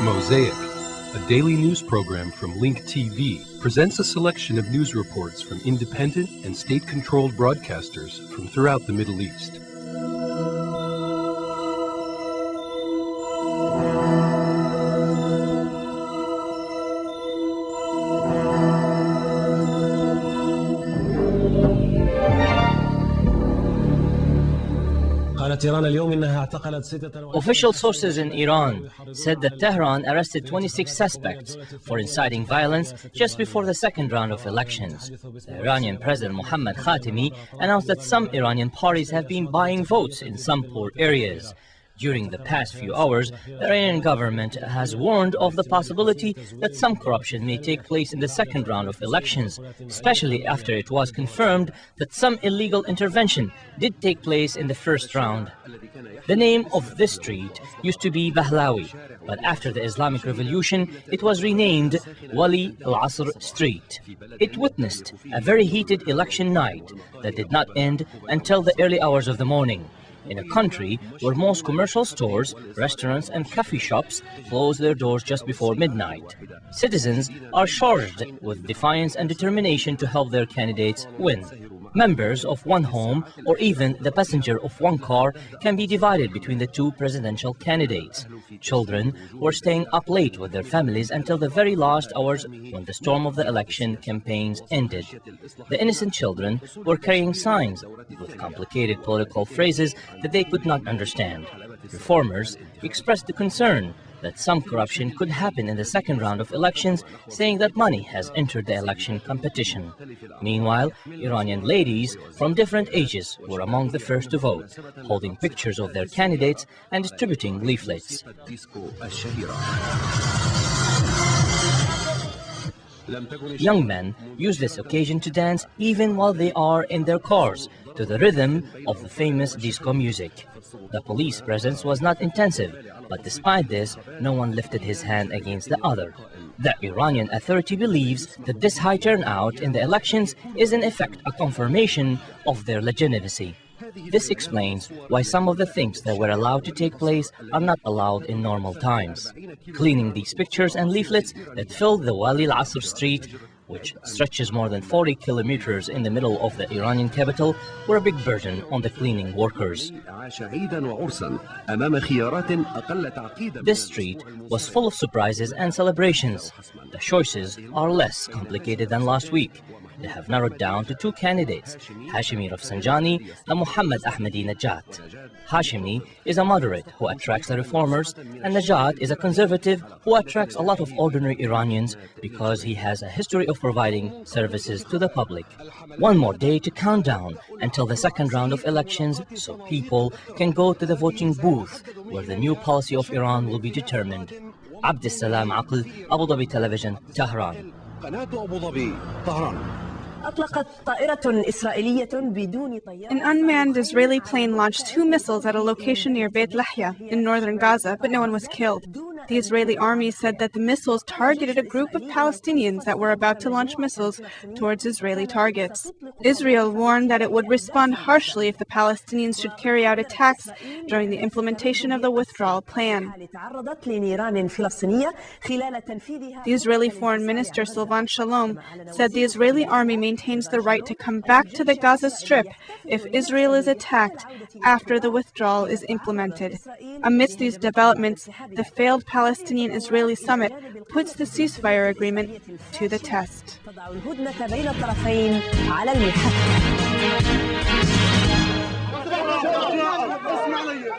Mosaic, a daily news program from Link TV, presents a selection of news reports from independent and state-controlled broadcasters from throughout the Middle East. Official sources in Iran said that Tehran arrested 26 suspects for inciting violence just before the second round of elections. The Iranian President Mohammad Khatami announced that some Iranian parties have been buying votes in some poor areas. During the past few hours, the Iranian government has warned of the possibility that some corruption may take place in the second round of elections, especially after it was confirmed that some illegal intervention did take place in the first round. The name of this street used to be Bahlawi, but after the Islamic Revolution, it was renamed Wali al-Asr Street. It witnessed a very heated election night that did not end until the early hours of the morning. In a country where most commercial stores, restaurants and coffee shops close their doors just before midnight, citizens are charged with defiance and determination to help their candidates win. Members of one home or even the passenger of one car can be divided between the two presidential candidates. Children were staying up late with their families until the very last hours when the storm of the election campaigns ended. The innocent children were carrying signs with complicated political phrases that they could not understand. Reformers expressed the concern that some corruption could happen in the second round of elections, saying that money has entered the election competition. Meanwhile, Iranian ladies from different ages were among the first to vote, holding pictures of their candidates and distributing leaflets. Young men use this occasion to dance even while they are in their cars, to the rhythm of the famous disco music. The police presence was not intensive, but despite this, no one lifted his hand against the other. The Iranian authority believes that this high turnout in the elections is in effect a confirmation of their legitimacy. This explains why some of the things that were allowed to take place are not allowed in normal times. Cleaning these pictures and leaflets that filled the Wali al-Asr street, which stretches more than 40 kilometers in the middle of the Iranian capital, were a big burden on the cleaning workers. This street was full of surprises and celebrations. The choices are less complicated than last week. They have narrowed down to two candidates, Hashemi Rafsanjani and Mohammad Ahmadinejad. Hashemi is a moderate who attracts the reformers, and Nejad is a conservative who attracts a lot of ordinary Iranians because he has a history of providing services to the public. One more day to count down until the second round of elections, so people can go to the voting booth where the new policy of Iran will be determined. Abdessalam Aql, Abu Dhabi Television, Tehran. An unmanned Israeli plane launched 2 missiles at a location near Beit Lahya in northern Gaza, but no one was killed. The Israeli army said that the missiles targeted a group of Palestinians that were about to launch missiles towards Israeli targets. Israel warned that it would respond harshly if the Palestinians should carry out attacks during the implementation of the withdrawal plan. The Israeli Foreign Minister Silvan Shalom said the Israeli army maintains the right to come back to the Gaza Strip if Israel is attacked after the withdrawal is implemented. Amidst these developments, the failed Palestinian-Israeli summit puts the ceasefire agreement to the test.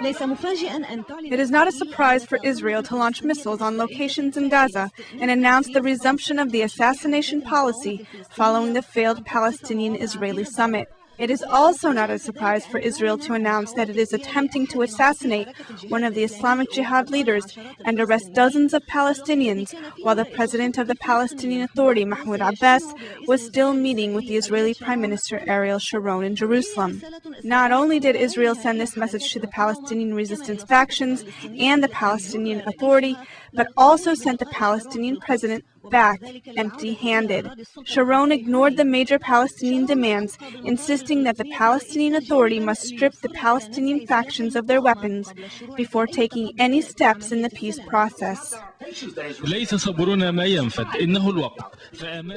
It is not a surprise for Israel to launch missiles on locations in Gaza and announce the resumption of the assassination policy following the failed Palestinian-Israeli summit. It is also not a surprise for Israel to announce that it is attempting to assassinate one of the Islamic Jihad leaders and arrest dozens of Palestinians while the president of the Palestinian Authority, Mahmoud Abbas, was still meeting with the Israeli Prime Minister Ariel Sharon in Jerusalem. Not only did Israel send this message to the Palestinian resistance factions and the Palestinian Authority, but also sent the Palestinian president back empty-handed. Sharon ignored the major Palestinian demands, insisting that the Palestinian Authority must strip the Palestinian factions of their weapons before taking any steps in the peace process. It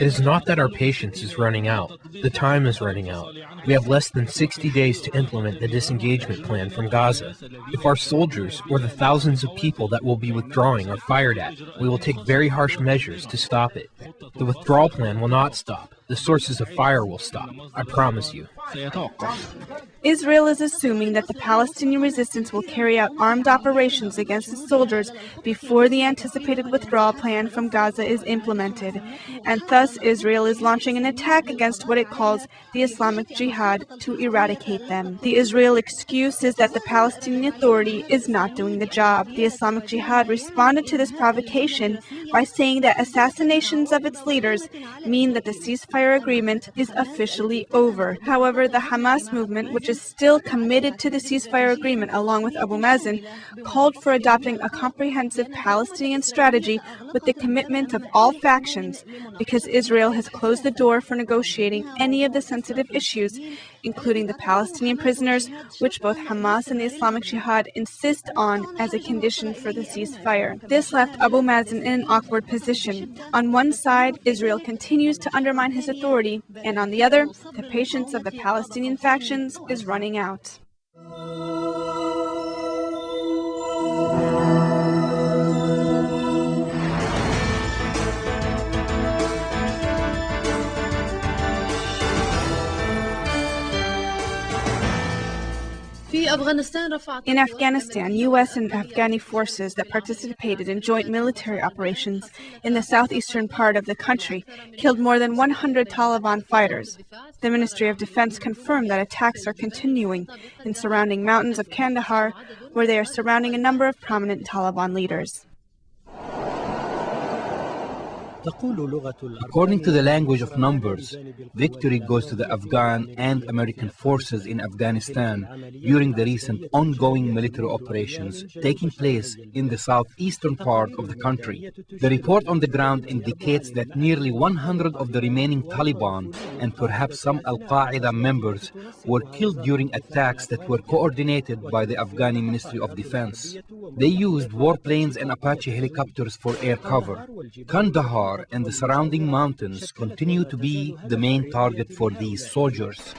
is not that our patience is running out. The time is running out. We have less than 60 days to implement the disengagement plan from Gaza. If our soldiers or the thousands of people that will be withdrawing are fired at, we will take very harsh measures to stop it. The withdrawal plan will not stop. The sources of fire will stop. I promise you. Israel is assuming that the Palestinian resistance will carry out armed operations against its soldiers before the anticipated withdrawal plan from Gaza is implemented, and thus Israel is launching an attack against what it calls the Islamic Jihad to eradicate them. The Israel excuse is that the Palestinian Authority is not doing the job. The Islamic Jihad responded to this provocation by saying that assassinations of its leaders mean that the ceasefire agreement is officially over. However, the Hamas movement, which is still committed to the ceasefire agreement along with Abu Mazen, called for adopting a comprehensive Palestinian strategy with the commitment of all factions, because Israel has closed the door for negotiating any of the sensitive issues, including the Palestinian prisoners, which both Hamas and the Islamic Jihad insist on as a condition for the ceasefire. This left Abu Mazen in an awkward position. On one side, Israel continues to undermine his authority, and on the other, the patience of the Palestinian factions is running out. In Afghanistan, U.S. and Afghani forces that participated in joint military operations in the southeastern part of the country killed more than 100 Taliban fighters. The Ministry of Defense confirmed that attacks are continuing in surrounding mountains of Kandahar, where they are surrounding a number of prominent Taliban leaders. According to the language of numbers, victory goes to the Afghan and American forces in Afghanistan during the recent ongoing military operations taking place in the southeastern part of the country. The report on the ground indicates that nearly 100 of the remaining Taliban and perhaps some Al-Qaeda members were killed during attacks that were coordinated by the Afghani Ministry of Defense. They used warplanes and Apache helicopters for air cover. Kandahar and the surrounding mountains continue to be the main target for these soldiers.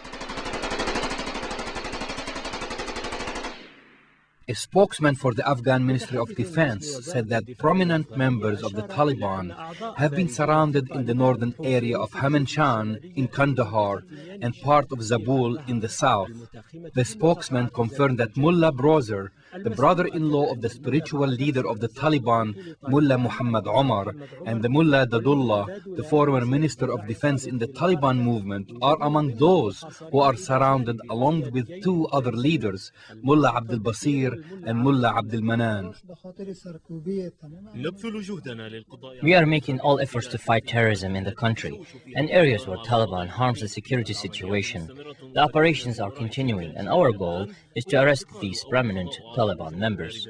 A spokesman for the Afghan Ministry of Defense said that prominent members of the Taliban have been surrounded in the northern area of Hamanshan in Kandahar and part of Zabul in the south. The spokesman confirmed that Mullah Browser, the brother-in-law of the spiritual leader of the Taliban, Mullah Muhammad Omar, and the Mullah Dadullah, the former Minister of Defense in the Taliban movement, are among those who are surrounded along with two other leaders, Mullah Abdul Basir and Mullah Abdul Manan. We are making all efforts to fight terrorism in the country and areas where Taliban harms the security situation. The operations are continuing, and our goal is to arrest these prominent Taliban members.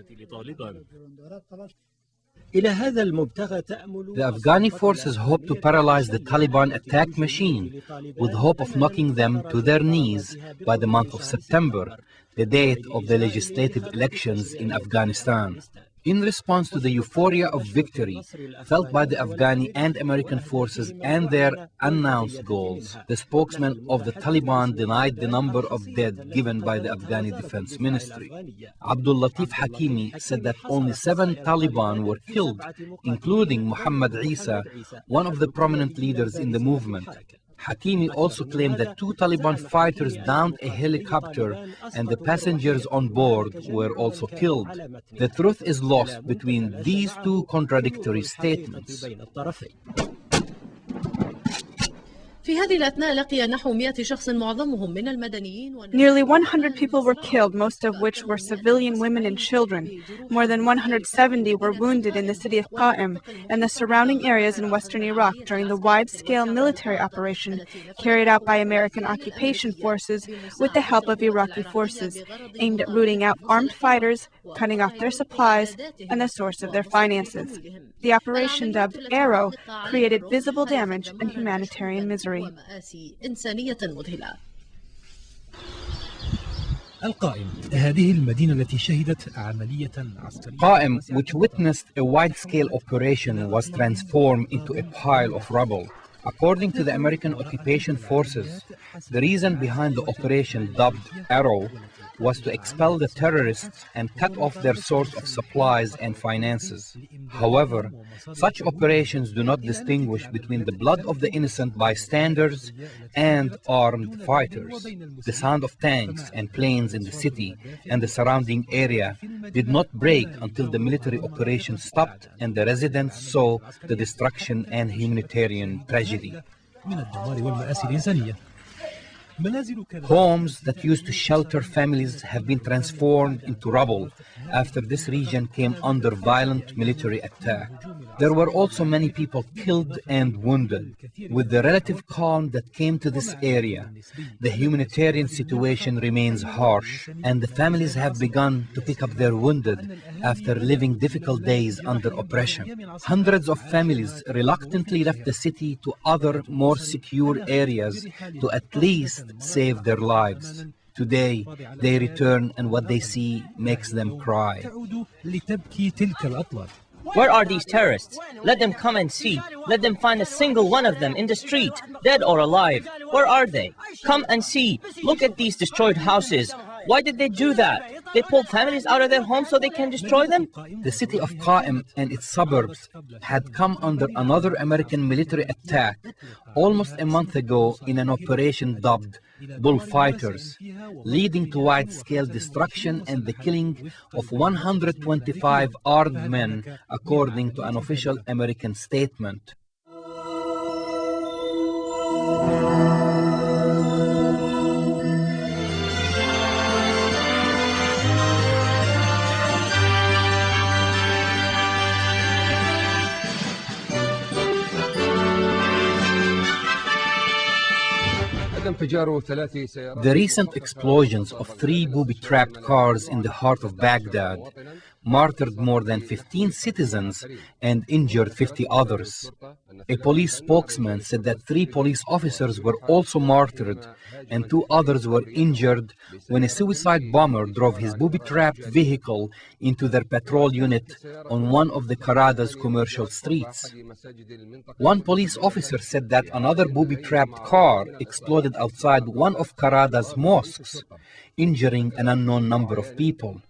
The Afghani forces hope to paralyze the Taliban attack machine with hope of knocking them to their knees by the month of September, the date of the legislative elections in Afghanistan. In response to the euphoria of victory felt by the Afghani and American forces and their announced goals, the spokesman of the Taliban denied the number of dead given by the Afghani Defense Ministry. Abdul Latif Hakimi said that only 7 Taliban were killed, including Muhammad Isa, one of the prominent leaders in the movement. Hakimi also claimed that 2 Taliban fighters downed a helicopter and the passengers on board were also killed. The truth is lost between these two contradictory statements. Nearly 100 people were killed, most of which were civilian women and children. More than 170 were wounded in the city of Qa'im and the surrounding areas in western Iraq during the wide-scale military operation carried out by American occupation forces with the help of Iraqi forces, aimed at rooting out armed fighters, cutting off their supplies, and the source of their finances. The operation, dubbed Arrow, created visible damage and humanitarian misery. القائم هذه المدينة التي شهدت عملية عسكرية. Qa'im, which witnessed a wide-scale operation, was transformed into a pile of rubble. According to the American occupation forces, the reason behind the operation dubbed Arrow was to expel the terrorists and cut off their source of supplies and finances. However, such operations do not distinguish between the blood of the innocent bystanders and armed fighters. The sound of tanks and planes in the city and the surrounding area did not break until the military operation stopped and the residents saw the destruction and humanitarian tragedy. Homes that used to shelter families have been transformed into rubble after this region came under violent military attack. There were also many people killed and wounded. With the relative calm that came to this area, the humanitarian situation remains harsh, and the families have begun to pick up their wounded after living difficult days under oppression. Hundreds of families reluctantly left the city to other, more secure areas to at least save their lives. Today, they return and what they see makes them cry. Where are these terrorists? Let them come and see. Let them find a single one of them in the street, dead or alive. Where are they? Come and see. Look at these destroyed houses. Why did they do that? They pulled families out of their homes so they can destroy them? The city of Qa'im and its suburbs had come under another American military attack almost a month ago in an operation dubbed Bullfighters, leading to wide-scale destruction and the killing of 125 armed men, according to an official American statement. The recent explosions of 3 booby-trapped cars in the heart of Baghdad martyred more than 15 citizens and injured 50 others. A police spokesman said that 3 police officers were also martyred and 2 others were injured when a suicide bomber drove his booby-trapped vehicle into their patrol unit on one of the Qarada's commercial streets. One police officer said that another booby-trapped car exploded outside one of Qarada's mosques, injuring an unknown number of people.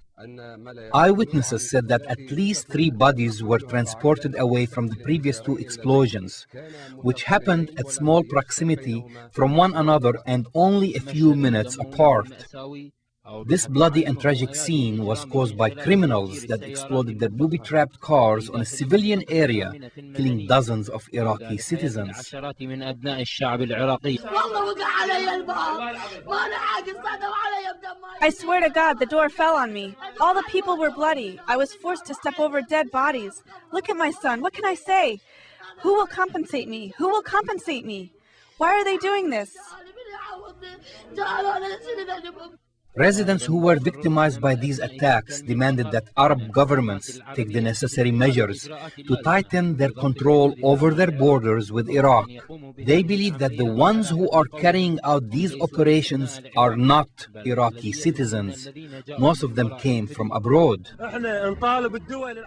Eyewitnesses said that at least 3 bodies were transported away from the previous 2 explosions, which happened at small proximity from one another and only a few minutes apart. This bloody and tragic scene was caused by criminals that exploded their booby-trapped cars on a civilian area, killing dozens of Iraqi citizens. I swear to God, the door fell on me. All the people were bloody. I was forced to step over dead bodies. Look at my son. What can I say? Who will compensate me? Who will compensate me? Why are they doing this? Residents who were victimized by these attacks demanded that Arab governments take the necessary measures to tighten their control over their borders with Iraq. They believe that the ones who are carrying out these operations are not Iraqi citizens. Most of them came from abroad.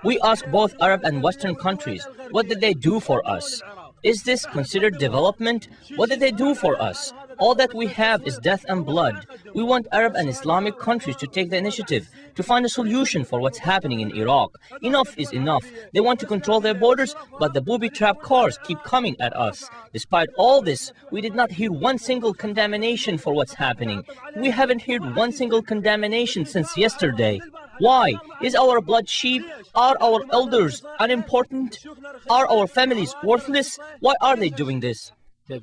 We ask both Arab and Western countries, what did they do for us? Is this considered development? What did they do for us? All that we have is death and blood. We want Arab and Islamic countries to take the initiative to find a solution for what's happening in Iraq. Enough is enough. They want to control their borders, but the booby-trapped cars keep coming at us. Despite all this, we did not hear one single condemnation for what's happening. We haven't heard one single condemnation since yesterday. Why? Is our blood cheap? Are our elders unimportant? Are our families worthless? Why are they doing this? The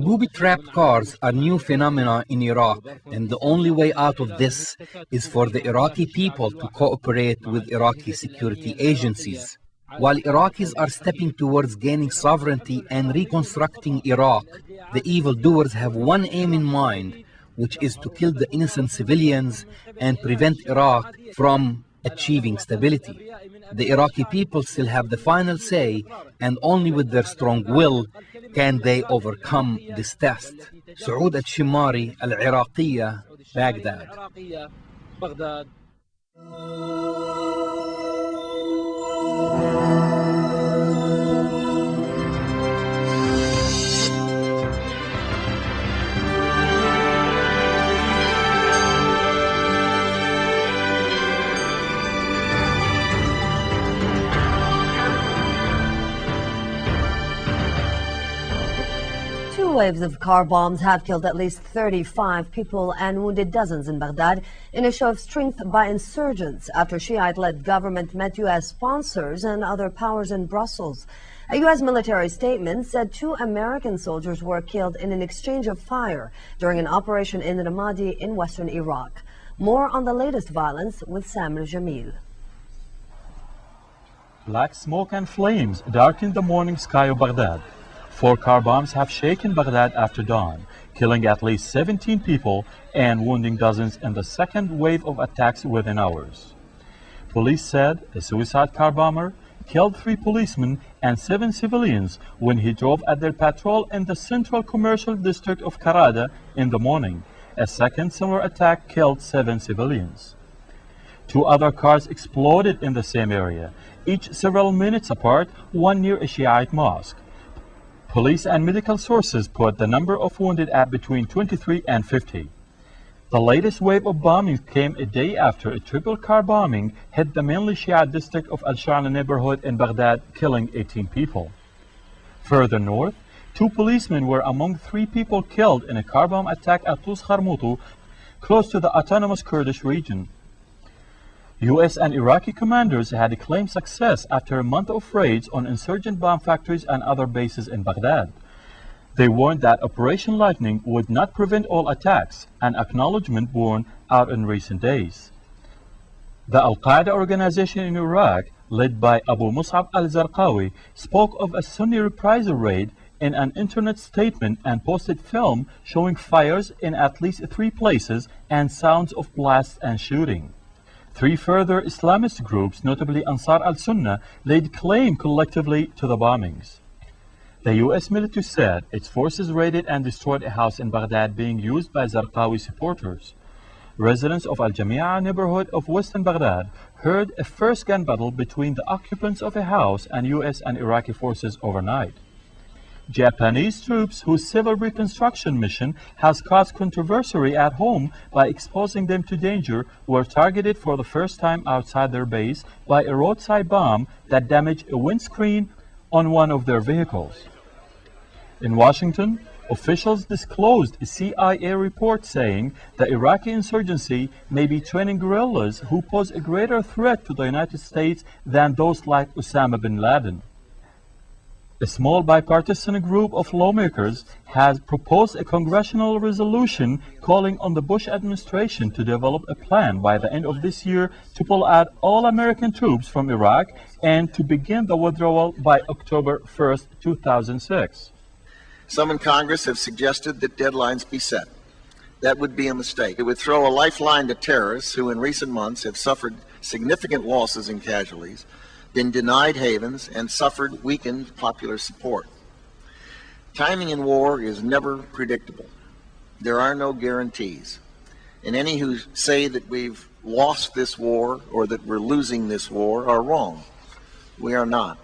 booby-trapped cars are new phenomena in Iraq, and the only way out of this is for the Iraqi people to cooperate with Iraqi security agencies. While Iraqis are stepping towards gaining sovereignty and reconstructing Iraq, the evildoers have one aim in mind, which is to kill the innocent civilians and prevent Iraq from achieving stability. The Iraqi people still have the final say, and only with their strong will can they overcome this test. سعود الشماري العراقية بغداد. Two waves of car bombs have killed at least 35 people and wounded dozens in Baghdad in a show of strength by insurgents after Shiite-led government met U.S. sponsors and other powers in Brussels. A U.S. military statement said 2 American soldiers were killed in an exchange of fire during an operation in Ramadi in western Iraq. More on the latest violence with Samir Jamil. Black smoke and flames darkened the morning sky of Baghdad. 4 car bombs have shaken Baghdad after dawn, killing at least 17 people and wounding dozens in the second wave of attacks within hours. Police said a suicide car bomber killed 3 policemen and 7 civilians when he drove at their patrol in the central commercial district of Karada in the morning. A second similar attack killed 7 civilians. 2 other cars exploded in the same area, each several minutes apart, one near a Shiite mosque. Police and medical sources put the number of wounded at between 23 and 50. The latest wave of bombings came a day after a triple car bombing hit the mainly Shia district of Al-Shana neighborhood in Baghdad, killing 18 people. Further north, 2 policemen were among 3 people killed in a car bomb attack at Tus Kharmutu, close to the autonomous Kurdish region. U.S. and Iraqi commanders had claimed success after a month of raids on insurgent bomb factories and other bases in Baghdad. They warned that Operation Lightning would not prevent all attacks, an acknowledgement borne out in recent days. The Al-Qaeda organization in Iraq, led by Abu Mus'ab al-Zarqawi, spoke of a Sunni reprisal raid in an internet statement and posted film showing fires in at least 3 places and sounds of blasts and shooting. 3 further Islamist groups, notably Ansar al-Sunnah, laid claim collectively to the bombings. The U.S. military said its forces raided and destroyed a house in Baghdad being used by Zarqawi supporters. Residents of Al-Jami'a neighborhood of western Baghdad heard a first gun battle between the occupants of a house and U.S. and Iraqi forces overnight. Japanese troops whose civil reconstruction mission has caused controversy at home by exposing them to danger were targeted for the first time outside their base by a roadside bomb that damaged a windscreen on one of their vehicles. In Washington, officials disclosed a CIA report saying the Iraqi insurgency may be training guerrillas who pose a greater threat to the United States than those like Osama bin Laden. A small bipartisan group of lawmakers has proposed a congressional resolution calling on the Bush administration to develop a plan by the end of this year to pull out all American troops from Iraq and to begin the withdrawal by October 1st, 2006. Some in Congress have suggested that deadlines be set. That would be a mistake. It would throw a lifeline to terrorists who in recent months have suffered significant losses and casualties, been denied havens, and suffered weakened popular support. Timing in war is never predictable. There are no guarantees. And any who say that we've lost this war or that we're losing this war are wrong. We are not.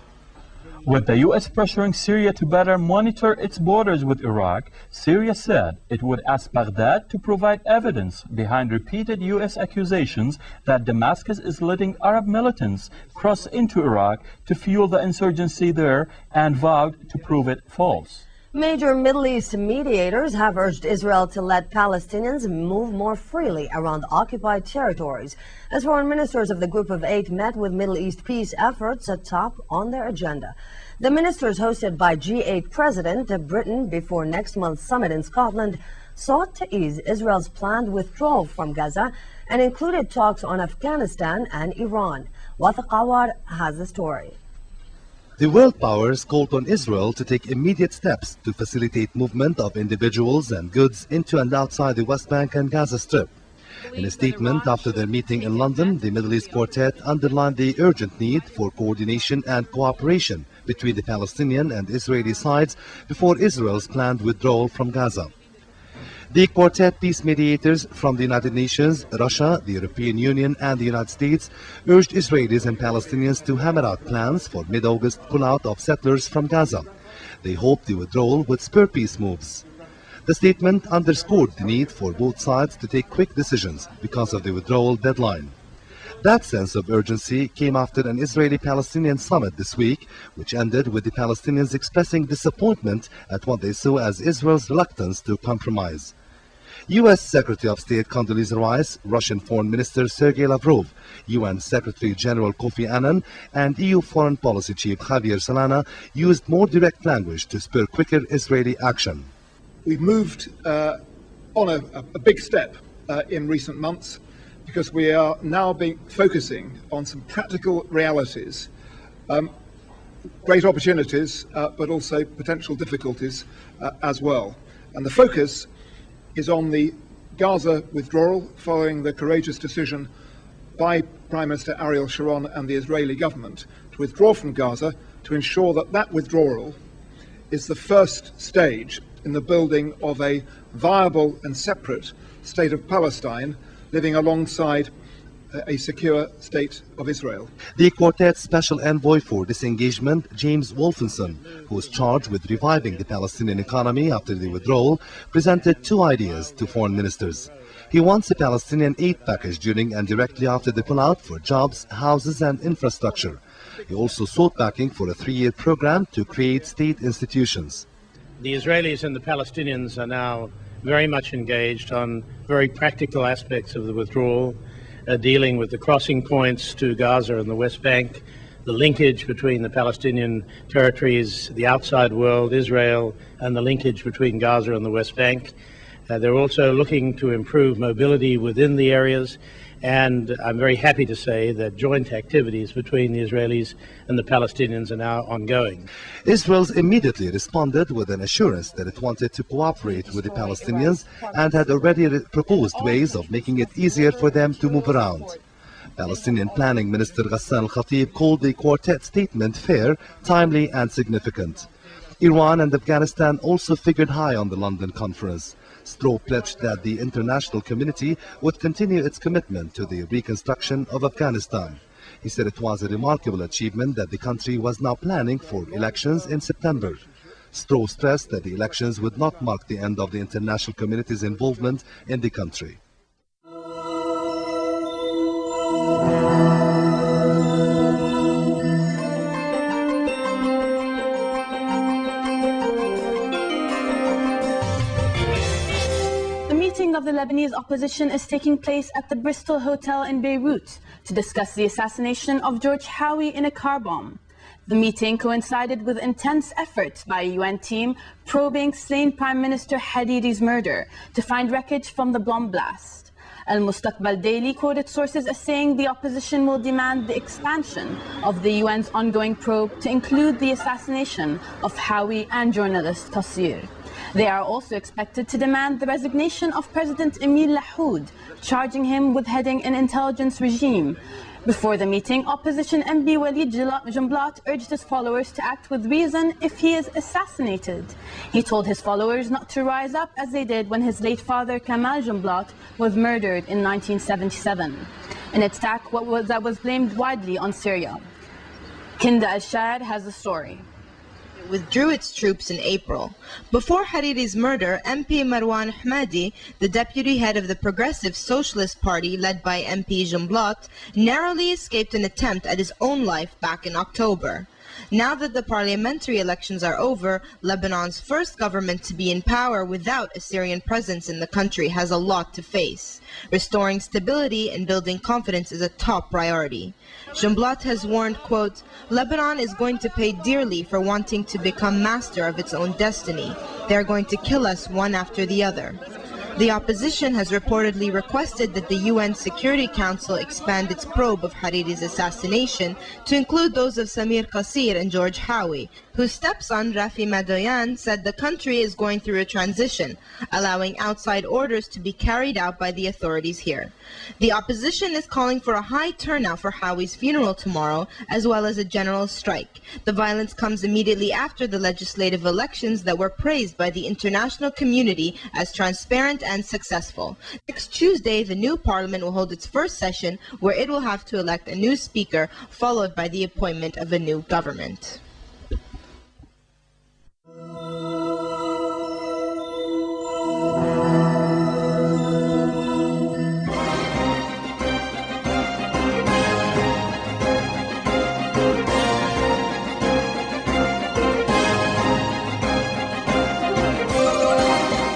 With the U.S. pressuring Syria to better monitor its borders with Iraq, Syria said it would ask Baghdad to provide evidence behind repeated U.S. accusations that Damascus is letting Arab militants cross into Iraq to fuel the insurgency there and vowed to prove it false. Major Middle East mediators have urged Israel to let Palestinians move more freely around occupied territories, as foreign ministers of the Group of 8 met with Middle East peace efforts atop on their agenda. The ministers, hosted by G8 President Britain before next month's summit in Scotland, sought to ease Israel's planned withdrawal from Gaza and included talks on Afghanistan and Iran. Wathiq Awar has the story. The world powers called on Israel to take immediate steps to facilitate movement of individuals and goods into and outside the West Bank and Gaza Strip. In a statement after their meeting in London, the Middle East Quartet underlined the urgent need for coordination and cooperation between the Palestinian and Israeli sides before Israel's planned withdrawal from Gaza. The quartet peace mediators from the United Nations, Russia, the European Union and the United States urged Israelis and Palestinians to hammer out plans for mid-August pullout of settlers from Gaza. They hoped the withdrawal would spur peace moves. The statement underscored the need for both sides to take quick decisions because of the withdrawal deadline. That sense of urgency came after an Israeli-Palestinian summit this week, which ended with the Palestinians expressing disappointment at what they saw as Israel's reluctance to compromise. U.S. Secretary of State Condoleezza Rice, Russian Foreign Minister Sergei Lavrov, UN Secretary General Kofi Annan, and EU Foreign Policy Chief Javier Solana used more direct language to spur quicker Israeli action. We've moved on a big step in recent months, because we are now focusing on some practical realities, great opportunities, but also potential difficulties as well. And the focus is on the Gaza withdrawal following the courageous decision by Prime Minister Ariel Sharon and the Israeli government to withdraw from Gaza, to ensure that that withdrawal is the first stage in the building of a viable and separate state of Palestine, living alongside a secure state of Israel. The quartet's special envoy for disengagement, James Wolfenson, who was charged with reviving the Palestinian economy after the withdrawal, presented two ideas to foreign ministers. He wants a Palestinian aid package during and directly after the pullout for jobs, houses and infrastructure. He also sought backing for a 3-year program to create state institutions. The Israelis and the Palestinians are now very much engaged on very practical aspects of the withdrawal, dealing with the crossing points to Gaza and the West Bank, the linkage between the Palestinian territories, the outside world, Israel, and the linkage between Gaza and the West Bank. They're also looking to improve mobility within the areas, and I'm very happy to say that joint activities between the Israelis and the Palestinians are now ongoing. Israel immediately responded with an assurance that it wanted to cooperate with the Palestinians and had already proposed ways of making it easier for them to move around. Palestinian Planning Minister Ghassan al-Khatib called the quartet statement fair, timely and significant. Iran and Afghanistan also figured high on the London conference. Stroh pledged that the international community would continue its commitment to the reconstruction of Afghanistan. He said it was a remarkable achievement that the country was now planning for elections in September. Stroh stressed that the elections would not mark the end of the international community's involvement in the country. Of the Lebanese opposition is taking place at the Bristol Hotel in Beirut to discuss the assassination of George Howie in a car bomb. The meeting coincided with intense efforts by a UN team probing slain Prime Minister Hariri's murder to find wreckage from the bomb blast. Al-Mustaqbal Daily quoted sources as saying the opposition will demand the expansion of the UN's ongoing probe to include the assassination of Howie and journalist Tassir. They are also expected to demand the resignation of President Emil Lahoud, charging him with heading an intelligence regime. Before the meeting, opposition MP Walid Jumblat urged his followers to act with reason if he is assassinated. He told his followers not to rise up as they did when his late father Kamal Jumblat was murdered in 1977, an attack that was blamed widely on Syria. Kinda Al-Shad has the story. Withdrew its troops in April. Before Hariri's murder, MP Marwan Ahmadi, the deputy head of the Progressive Socialist Party led by MP Jumblat, narrowly escaped an attempt at his own life back in October. Now that the parliamentary elections are over, Lebanon's first government to be in power without a Syrian presence in the country has a lot to face. Restoring stability and building confidence is a top priority. Jumblat has warned, quote, Lebanon is going to pay dearly for wanting to become master of its own destiny. They are going to kill us one after the other. The opposition has reportedly requested that the UN Security Council expand its probe of Hariri's assassination to include those of Samir Qasir and George Howie, whose stepson Rafi Madoyan said the country is going through a transition, allowing outside orders to be carried out by the authorities here. The opposition is calling for a high turnout for Howie's funeral tomorrow, as well as a general strike. The violence comes immediately after the legislative elections that were praised by the international community as transparent efficient and successful. Next Tuesday, the new parliament will hold its first session, where it will have to elect a new speaker, followed by the appointment of a new government.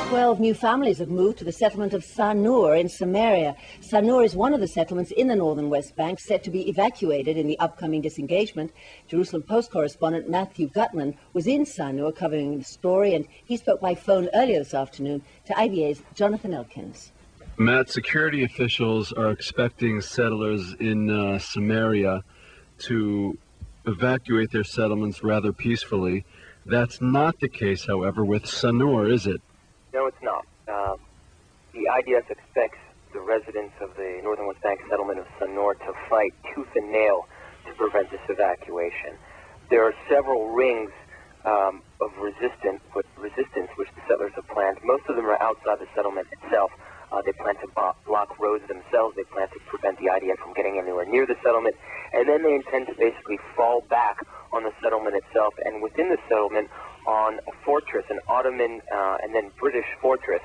12 new families have moved to the settlement of Sanur in Samaria. Sanur is one of the settlements in the northern West Bank set to be evacuated in the upcoming disengagement. Jerusalem Post correspondent Matthew Gutman was in Sanur covering the story, and he spoke by phone earlier this afternoon to IBA's Jonathan Elkins. Matt, security officials are expecting settlers in Samaria to evacuate their settlements rather peacefully. That's not the case, however, with Sanur, is it? No, it's not. The IDF expects the residents of the Northern West Bank settlement of Sanur to fight tooth and nail to prevent this evacuation. There are several rings of resistance which the settlers have planned. Most of them are outside the settlement itself. They plan to block roads themselves. They plan to prevent the IDF from getting anywhere near the settlement. And then they intend to basically fall back on the settlement itself, and within the settlement on a fortress, an Ottoman and then British fortress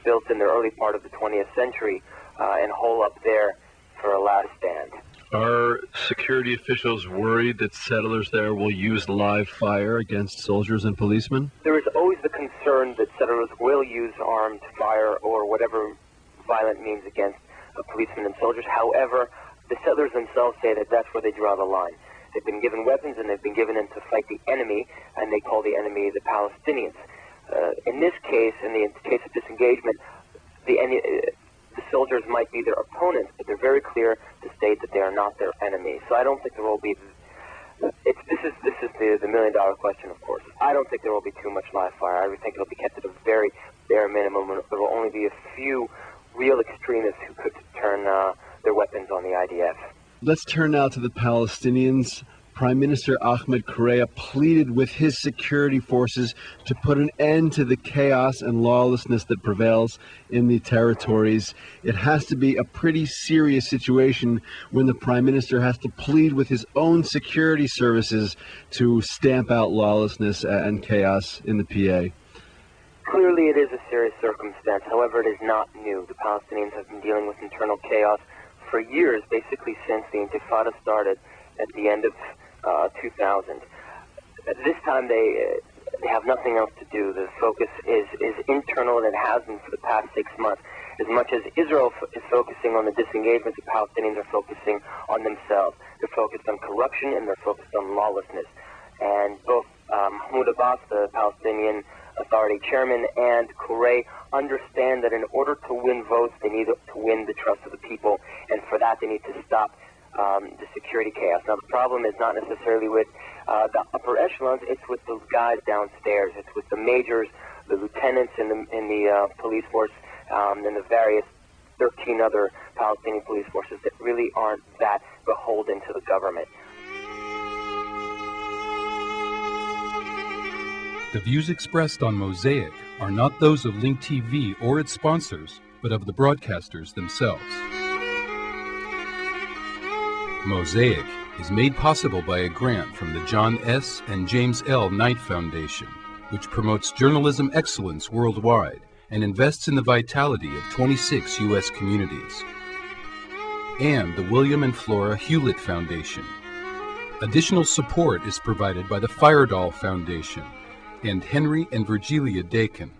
built in the early part of the 20th century, and hole up there for a last stand. Are security officials worried that settlers there will use live fire against soldiers and policemen? There is always the concern that settlers will use armed fire or whatever violent means against policemen and soldiers. However, the settlers themselves say that that's where they draw the line. They've been given weapons, and they've been given them to fight the enemy, and they call the enemy the Palestinians. In this case, in the case of disengagement, the soldiers might be their opponents, but they're very clear to state that they are not their enemies. So I don't think there will be. This is the million-dollar question, of course. I don't think there will be too much live fire. I think it'll be kept at a very bare minimum. There will only be a few real extremists who could turn their weapons on the IDF. Let's turn now to the Palestinians. Prime Minister Ahmed Correa pleaded with his security forces to put an end to the chaos and lawlessness that prevails in the territories. It has to be a pretty serious situation when the Prime Minister has to plead with his own security services to stamp out lawlessness and chaos in the PA. Clearly it is a serious circumstance. However, it is not new. The Palestinians have been dealing with internal chaos for years, basically since the Intifada started at the end of 2000. This time they have nothing else to do. The focus is internal, and it has been for the past 6 months. As much as Israel is focusing on the disengagement, the Palestinians are focusing on themselves. They're focused on corruption, and they're focused on lawlessness. And both Mahmoud Abbas, the Palestinian Authority chairman, and Correa understand that in order to win votes, they need to win the trust of the people, and for that they need to stop the security chaos. Now, the problem is not necessarily with the upper echelons, it's with those guys downstairs. It's with the majors, the lieutenants in the police force, and the various 13 other Palestinian police forces that really aren't that beholden to the government. The views expressed on Mosaic are not those of Link TV or its sponsors, but of the broadcasters themselves. Mosaic is made possible by a grant from the John S. and James L. Knight Foundation, which promotes journalism excellence worldwide and invests in the vitality of 26 U.S. communities, and the William and Flora Hewlett Foundation. Additional support is provided by the Firedoll Foundation and Henry and Virgilia Dakin.